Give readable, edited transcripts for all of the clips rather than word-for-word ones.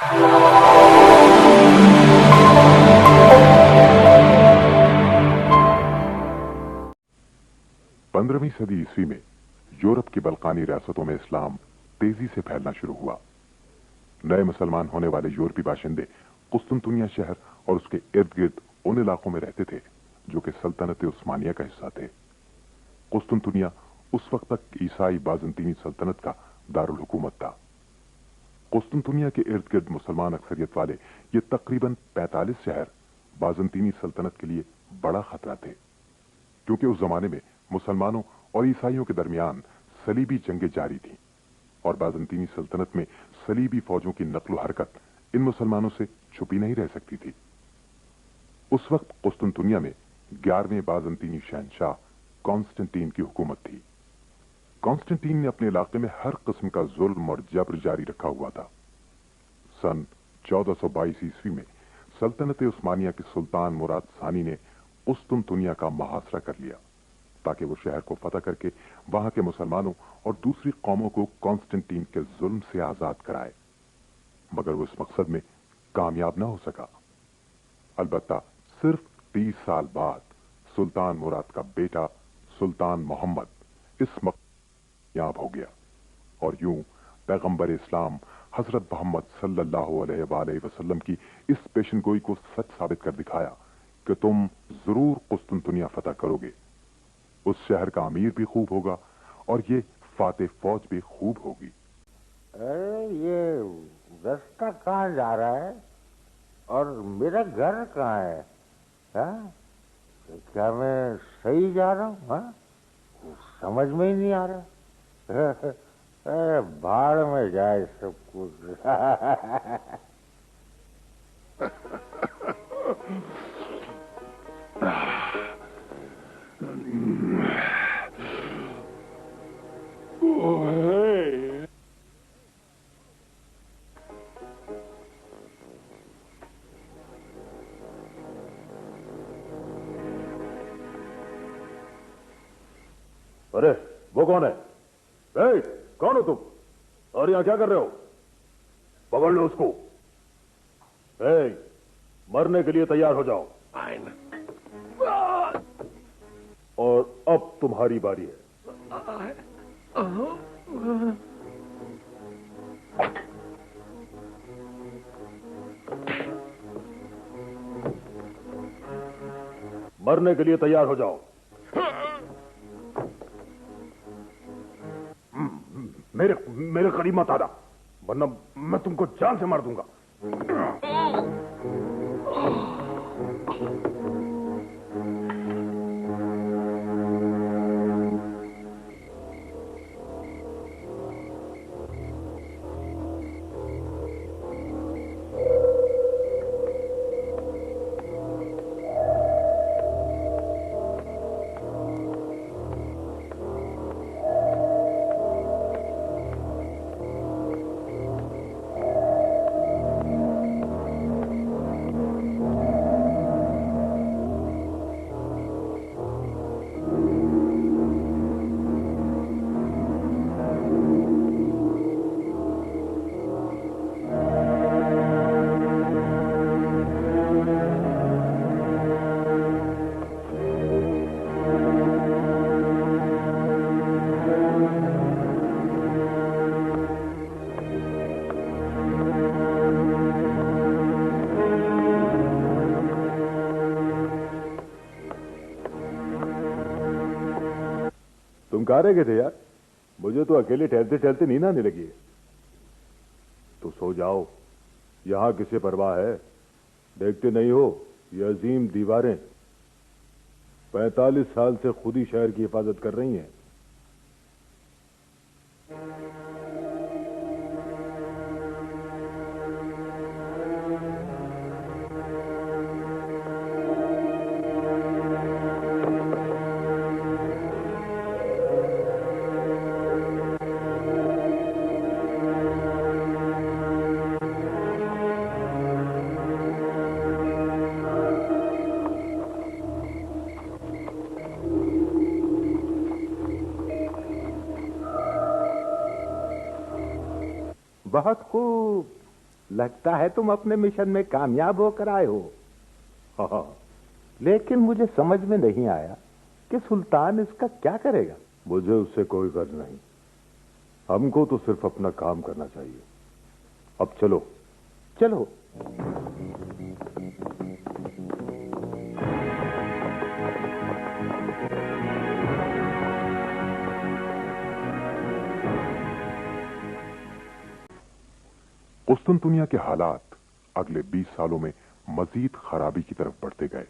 15वीं सदी ईस्वी में यूरोप की बल्कानी रियासतों में इस्लाम तेजी से फैलना शुरू हुआ। नए मुसलमान होने वाले यूरोपी बाशिंदे कुस्तुनतुनिया शहर और उसके इर्द गिर्द उन इलाकों में रहते थे जो कि सल्तनत उस्मानिया का हिस्सा थे। कुस्तुनतुनिया उस वक्त तक ईसाई बाजंतीनी सल्तनत का दारुल हुकूमत था। कुस्तुनतुनिया के इर्द गिर्द मुसलमान अक्सरियत वाले ये तकरीबन 45 शहर बाजंतीनी सल्तनत के लिए बड़ा खतरा थे, क्योंकि उस जमाने में मुसलमानों और ईसाइयों के दरमियान सलीबी जंगें जारी थीं और बाजंतीनी सल्तनत में सलीबी फौजों की नक्ल हरकत इन मुसलमानों से छुपी नहीं रह सकती थी। उस वक्त कुस्तुनतुनिया में 11वें बाजंतीनी शहंशाह कॉन्स्टेंटीन की हुकूमत थी। कॉन्स्टेंटीन ने अपने इलाके में हर किस्म का जुल्म और जबर जारी रखा हुआ था। सन 1422 ईस्वी में सल्तनत उस्मानिया के सुल्तान मुराद सानी ने कुस्तुनतुनिया का मुहासरा कर लिया ताकि वो शहर को फतह करके वहां के मुसलमानों और दूसरी कौमों को कॉन्स्टेंटीन के जुल्म से आजाद कराए, मगर वो इस मकसद में कामयाब न हो सका। अलबत्ता सिर्फ 30 साल बाद सुल्तान मुराद का बेटा सुल्तान मोहम्मद इस मकसद कामयाब हो गया और यूं पैगंबर इस्लाम हजरत मोहम्मद सल्लल्लाहु अलैहि वसल्लम की इस पेशनगोई को सच साबित कर दिखाया कि तुम जरूर कुस्तुनतुनिया फतह करोगे। उस शहर का अमीर भी खूब होगा और ये फातेह फौज भी खूब होगी। अरे ये रास्ता कहाँ जा रहा है और मेरा घर कहाँ है? हाँ? क्या मैं सही जा रहा हूँ? हाँ? समझ में ही नहीं आ रहा। अरे भाड़ में जाए सब कुछ। अरे वो कौन है? कौन हो तुम और यहां क्या कर रहे हो? पकड़ लो उसको। मरने के लिए तैयार हो जाओ। और अब तुम्हारी बारी है। मरने के लिए तैयार हो जाओ। मेरे करीब मत आना, वरना मैं तुमको जान से मार दूंगा। तुम कहाँ रह गए थे यार? मुझे तो अकेले टहलते टहलते नींद आने लगी है। तो सो जाओ, यहां किसे परवाह है? देखते नहीं हो ये अजीम दीवारें 45 साल से खुद ही शहर की हिफाजत कर रही हैं। बहुत खूब, लगता है तुम अपने मिशन में कामयाब होकर आए हो। हाँ, लेकिन मुझे समझ में नहीं आया कि सुल्तान इसका क्या करेगा। मुझे उससे कोई गर्ज नहीं, हमको तो सिर्फ अपना काम करना चाहिए। अब चलो चलो। कुस्तुनतुनिया के हालात अगले 20 सालों में मजीद खराबी की तरफ बढ़ते गए।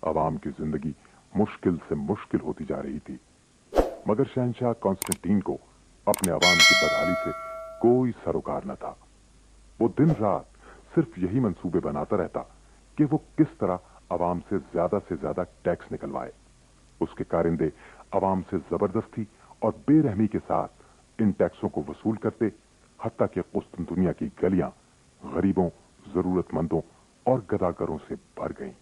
अवाम की जिंदगी मुश्किल से मुश्किल होती जा रही थी, मगर शहंशाह कॉन्स्टेंटीन को अपने अवाम की बदहाली से कोई सरोकार न था। वो दिन रात सिर्फ यही मंसूबे बनाता रहता कि वो किस तरह अवाम से ज्यादा टैक्स निकलवाए। उसके कारिंदे अवाम से जबरदस्ती और बेरहमी के साथ इन टैक्सों को वसूल करते, हत्ता कि कुस्तुनतुनिया की गलियां गरीबों, जरूरतमंदों और गदागरों से भर गईं।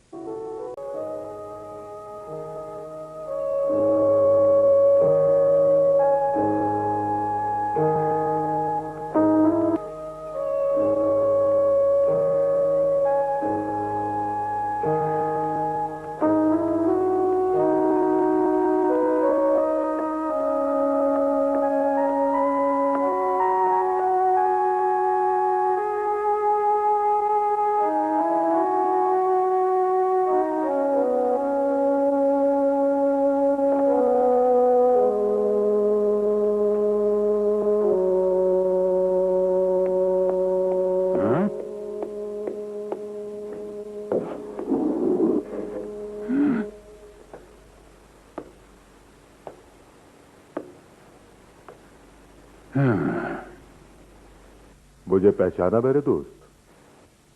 मुझे पहचाना मेरे दोस्त?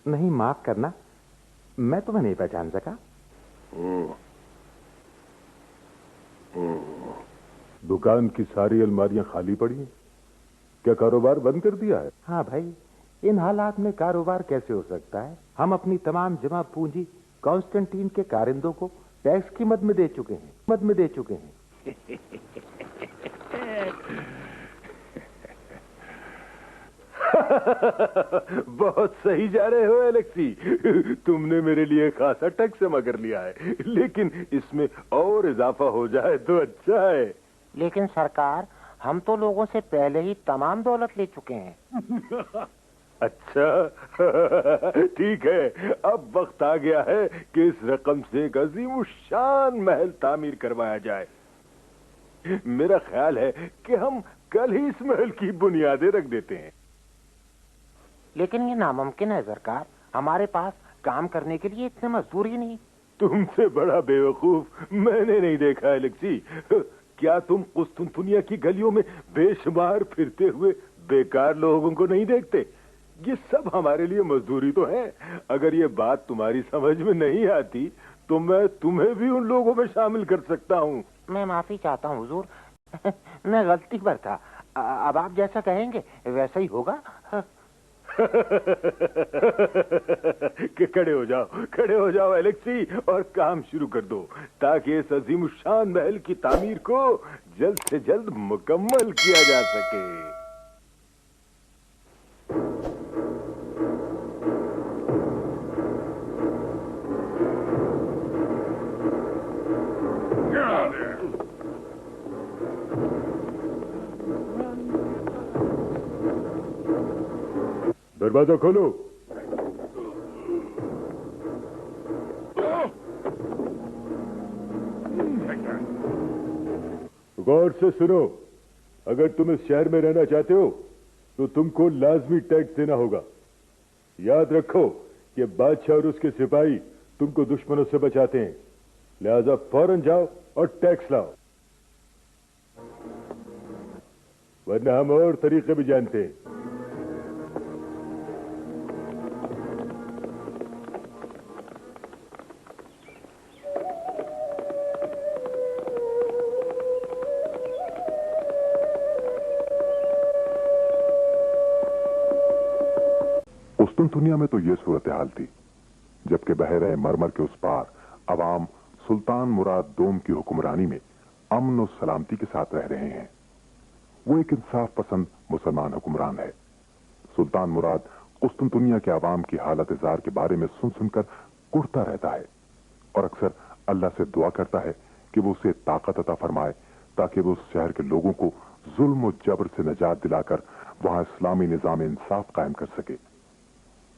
नहीं, माफ करना, मैं तुम्हें नहीं पहचान सका। दुकान की सारी अलमारियां खाली पड़ी हैं। क्या कारोबार बंद कर दिया है? हाँ भाई, इन हालात में कारोबार कैसे हो सकता है? हम अपनी तमाम जमा पूंजी कॉन्स्टेंटीन के कारिंदों को टैक्स की मद में दे चुके हैं। बहुत सही जा रहे हो एलेक्सी। तुमने मेरे लिए खासा टैक्स जमा कर लिया है, लेकिन इसमें और इजाफा हो जाए तो अच्छा है। लेकिन सरकार, हम तो लोगों से पहले ही तमाम दौलत ले चुके हैं। अच्छा, ठीक है। अब वक्त आ गया है कि इस रकम से एक अजीमुशान महल तामीर करवाया जाए। मेरा ख्याल है कि हम कल ही इस महल की बुनियादें रख देते हैं। लेकिन ये नामुमकिन है सरकार, हमारे पास काम करने के लिए इतने मजदूर ही नहीं। तुमसे बड़ा बेवकूफ मैंने नहीं देखा एलेक्सी। क्या तुम कुस्तुनतुनिया की गलियों में बेशुमार फिरते हुए बेकार लोगों को नहीं देखते? ये सब हमारे लिए मजदूरी तो है। अगर ये बात तुम्हारी समझ में नहीं आती तो मैं तुम्हें भी उन लोगों में शामिल कर सकता हूँ। मैं माफी चाहता हूँ हुजूर, मैं गलती पर था। अब आप जैसा कहेंगे वैसा ही होगा। कि खड़े हो जाओ एलेक्सी, और काम शुरू कर दो, ताकि इस अजीमुशान महल की तामीर को जल्द से जल्द मुकम्मल किया जा सके। दरवाजा खोलो। गौर से सुनो, अगर तुम इस शहर में रहना चाहते हो तो तुमको लाजमी टैक्स देना होगा। याद रखो कि बादशाह और उसके सिपाही तुमको दुश्मनों से बचाते हैं, लिहाजा फौरन जाओ और टैक्स लाओ, वरना हम और तरीके भी जानते हैं। कुस्तुनतुनिया में तो ये सूरत हाल थी, जबकि बहरे मरमर के उस पार अवाम सुल्तान मुराद दोम की हुक्मरानी में अमन और सलामती के साथ रह रहे हैं। वो एक इंसाफ पसंद मुसलमान हुक्मरान है। सुल्तान मुराद कुस्तुनतुनिया के आवाम की हालत जार के बारे में सुन सुनकर कुढ़ता रहता है और अक्सर अल्लाह से दुआ करता है कि वो उसे ताकत अता फरमाए ताकि वो उस शहर के लोगों को जुल्म और जबर से निजात दिलाकर वहां इस्लामी निजाम इंसाफ कायम कर सके।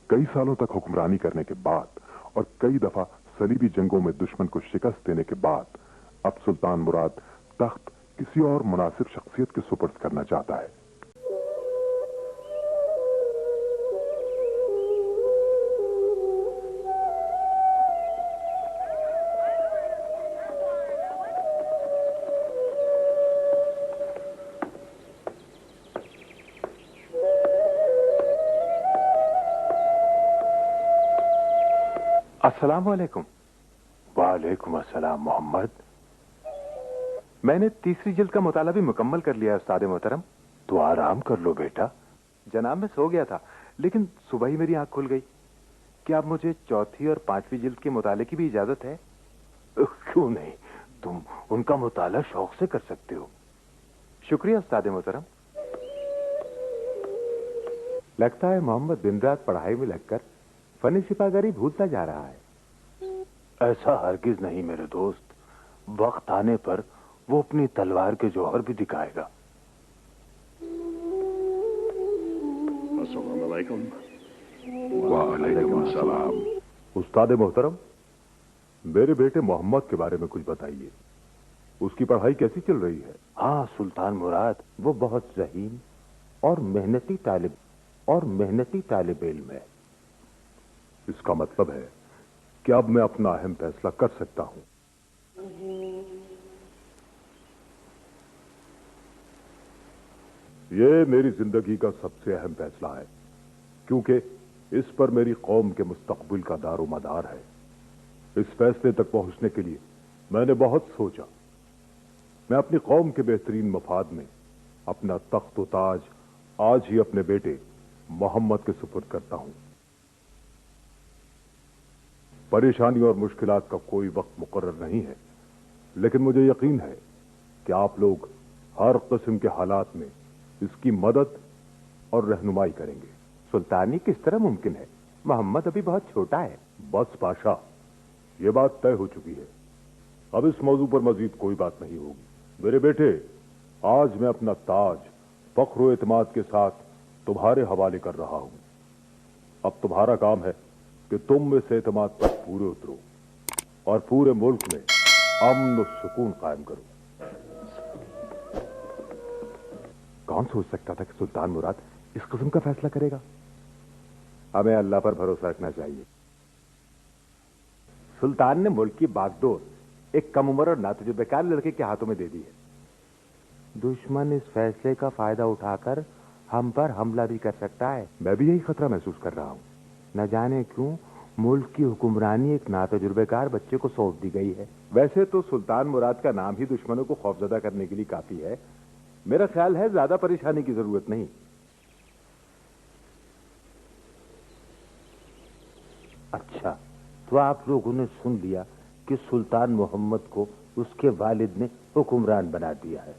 कई सालों तक हुक्मरानी करने के बाद और कई दफा सलीबी जंगों में दुश्मन को शिकस्त देने के बाद अब सुल्तान मुराद तख्त किसी और मुनासिब शख्सियत के सुपुर्द करना चाहता है। अस्सलाम वालेकुम। वालेकुम अस्सलाम मोहम्मद। मैंने तीसरी जिल्द का मुताला भी मुकम्मल कर लिया है उस्ताद मोहतरम। तो आराम कर लो बेटा। जनाब मैं सो गया था लेकिन सुबह ही मेरी आंख खुल गई। क्या अब मुझे चौथी और पांचवी जिल्द के मुताले की भी इजाजत है? क्यों नहीं, तुम उनका मुताला शौक से कर सकते हो। शुक्रिया उस्ताद मोहतरम। लगता है मोहम्मद दिन रात पढ़ाई में लगकर फनी सिपाहगरी भूलता जा रहा है। ऐसा हरगिज नहीं मेरे दोस्त, वक्त आने पर वो अपनी तलवार के जौहर भी दिखाएगा। अस्सलाम वालेकुम। वालेकुम अस्सलाम। उस्ताद मोहतरम, मेरे बेटे मोहम्मद के बारे में कुछ बताइए। उसकी पढ़ाई कैसी चल रही है? हाँ सुल्तान मुराद, वो बहुत ज़हीन और मेहनती तालिब इल्म है। इसका मतलब है कि अब मैं अपना अहम फैसला कर सकता हूं। ये मेरी जिंदगी का सबसे अहम फैसला है क्योंकि इस पर मेरी कौम के मुस्तकबिल का दारोमदार है। इस फैसले तक पहुंचने के लिए मैंने बहुत सोचा। मैं अपनी कौम के बेहतरीन मफाद में अपना तख्त व ताज आज ही अपने बेटे मोहम्मद के सुपुर्द करता हूं। परेशानी और मुश्किलात का कोई वक्त मुकर्रर नहीं है, लेकिन मुझे यकीन है कि आप लोग हर किस्म के हालात में इसकी मदद और रहनुमाई करेंगे। सुल्तानी किस तरह मुमकिन है? मोहम्मद अभी बहुत छोटा है। बस पाशा, ये बात तय हो चुकी है। अब इस मौजू पर मजीद कोई बात नहीं होगी। मेरे बेटे, आज मैं अपना ताज फख्र व एतमाद के साथ तुम्हारे हवाले कर रहा हूं। अब तुम्हारा काम है कि तुम इस एतमाद पर पूरे उतरो और पूरे मुल्क में अमन और सुकून कायम करो। कौन सोच सकता था कि सुल्तान मुराद इस किस्म का फैसला करेगा? हमें अल्लाह पर भरोसा रखना चाहिए। सुल्तान ने मुल्क की बागडोर एक कम उम्र और नातजुर्बेकार लड़के के हाथों में दे दी है। दुश्मन इस फैसले का फायदा उठाकर हम पर हमला भी कर सकता है। मैं भी यही खतरा महसूस कर रहा हूं। न जाने क्यों मुल्क की हुक्मरानी एक नातजुर्बेकार बच्चे को सौंप दी गई है। वैसे तो सुल्तान मुराद का नाम ही दुश्मनों को खौफजदा करने के लिए काफी है। मेरा ख्याल है ज्यादा परेशानी की जरूरत नहीं। अच्छा, तो आप लोगों ने सुन लिया कि सुल्तान मोहम्मद को उसके वालिद ने हुक्मरान बना दिया है।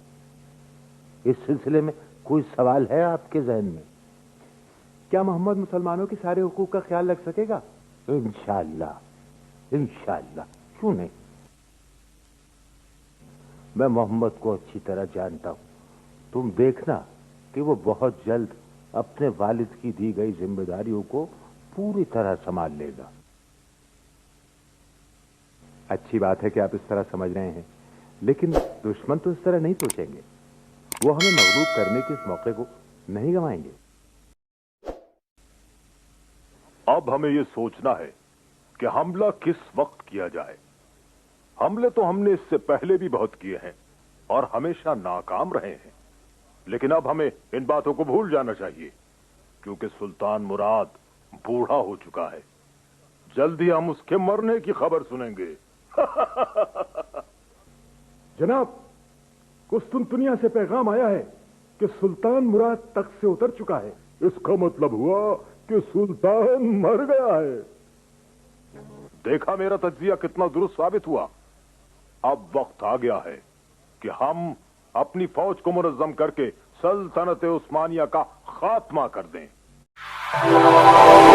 इस सिलसिले में कोई सवाल है आपके जहन में? क्या मोहम्मद मुसलमानों के सारे हुकूक का ख्याल रख सकेगा? इंशाअल्लाह, इंशाअल्लाह, क्यों नहीं। मैं मोहम्मद को अच्छी तरह जानता हूं। तुम देखना कि वो बहुत जल्द अपने वालिद की दी गई जिम्मेदारियों को पूरी तरह संभाल लेगा। अच्छी बात है कि आप इस तरह समझ रहे हैं, लेकिन दुश्मन तो इस तरह नहीं सोचेंगे। वो हमें मगलूब करने के इस मौके को नहीं गंवाएंगे। अब हमें यह सोचना है कि हमला किस वक्त किया जाए। हमले तो हमने इससे पहले भी बहुत किए हैं और हमेशा नाकाम रहे हैं, लेकिन अब हमें इन बातों को भूल जाना चाहिए क्योंकि सुल्तान मुराद बूढ़ा हो चुका है। जल्द ही हम उसके मरने की खबर सुनेंगे। जनाब, कुस्तुनतुनिया से पैगाम आया है कि सुल्तान मुराद तख्त से उतर चुका है। इसका मतलब हुआ कि सुल्तान मर गया है। देखा मेरा तज्जिया कितना दुरुस्त साबित हुआ। अब वक्त आ गया है कि हम अपनी फौज को मुनज़्ज़म करके सल्तनत उस्मानिया का खात्मा कर दें। है।